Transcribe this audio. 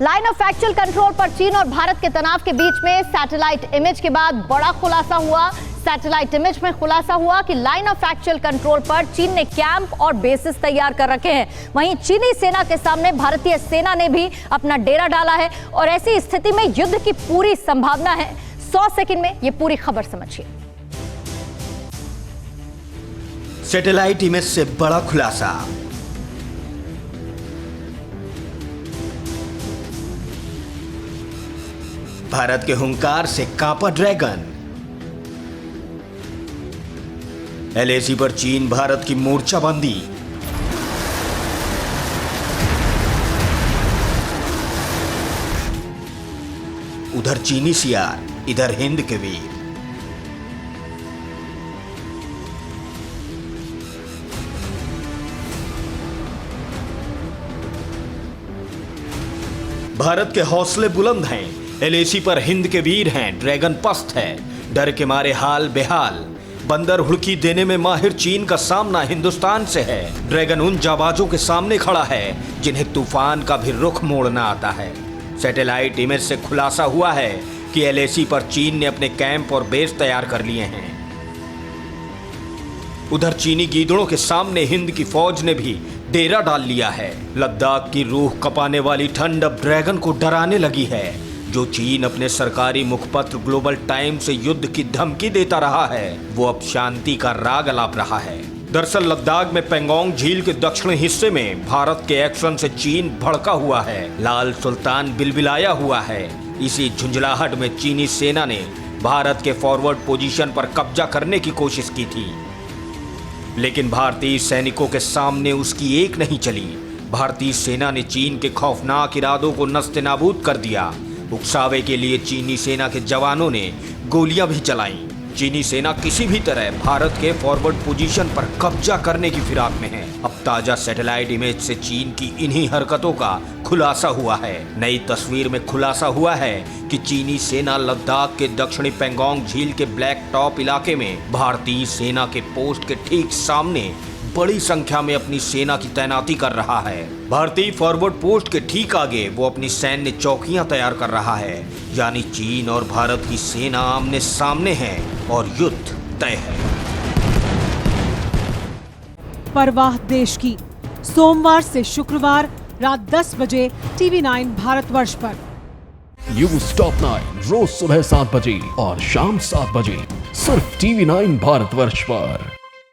Line of actual control पर चीन और भारत के तनाव के बीच में सैटेलाइट इमेज के बाद बड़ा खुलासा हुआ। सैटेलाइट इमेज में खुलासा हुआ कि लाइन ऑफ एक्चुअल कंट्रोल पर चीन ने कैंप और बेसिस तैयार कर रखे हैं। वहीं चीनी सेना के सामने भारतीय सेना ने भी अपना डेरा डाला है और ऐसी स्थिति में युद्ध की पूरी संभावना है। 100 सेकंड में यह पूरी खबर समझिए। सैटेलाइट इमेज से बड़ा खुलासा। भारत के हुंकार से कांपा ड्रैगन। एलएसी पर चीन भारत की मोर्चाबंदी। उधर चीनी सियार, इधर हिंद के वीर। भारत के हौसले बुलंद हैं, एलएसी पर हिंद के वीर हैं, ड्रैगन पस्त है, डर के मारे हाल बेहाल। बंदर हुड़की देने में माहिर चीन का सामना हिंदुस्तान से है। ड्रैगन उन जाबाजों के सामने खड़ा है जिन्हें तूफान का भी रुख मोड़ना आता है। सैटेलाइट इमेज से खुलासा हुआ है कि एलएसी पर चीन ने अपने कैंप और बेस तैयार कर लिए हैं। उधर चीनी गीदड़ों के सामने हिंद की फौज ने भी डेरा डाल लिया है। लद्दाख की रूह कपाने वाली ठंड अब ड्रैगन को डराने लगी है। जो चीन अपने सरकारी मुखपत्र ग्लोबल टाइम्स से युद्ध की धमकी देता रहा है, वो अब शांति का राग अलाप रहा है। दरअसल लद्दाख में पेंगोंग झील के दक्षिणी हिस्से में भारत के एक्शन से चीन भड़का हुआ है। लाल सुल्तान बिलबिलाया हुआ है। इसी झुंझलाहट में चीनी सेना ने भारत के फॉरवर्ड पोजीशन पर कब्जा करने की कोशिश की थी, लेकिन भारतीय सैनिकों के सामने उसकी एक नहीं चली। भारतीय सेना ने चीन के खौफनाक इरादों को नस्ते-नाबूद कर दिया। उकसावे के लिए चीनी सेना के जवानों ने गोलियां भी चलाईं। चीनी सेना किसी भी तरह भारत के फॉरवर्ड पोजीशन पर कब्जा करने की फिराक में है। अब ताजा सैटेलाइट इमेज से चीन की इन्हीं हरकतों का खुलासा हुआ है। नई तस्वीर में खुलासा हुआ है कि चीनी सेना लद्दाख के दक्षिणी पेंगोंग झील के ब्लैक टॉप इलाके में भारतीय सेना के पोस्ट के ठीक सामने बड़ी संख्या में अपनी सेना की तैनाती कर रहा है। भारतीय फॉरवर्ड पोस्ट के ठीक आगे वो अपनी सैन्य चौकियां तैयार कर रहा है। यानी चीन और भारत की सेना आमने सामने है और युद्ध तय है। परवाह देश की, सोमवार से शुक्रवार रात 10 बजे TV9 भारतवर्ष पर। न्यूज टॉप 9 रोज सुबह 7 बजे और शाम 7 बजे सिर्फ TV9 भारतवर्ष पर।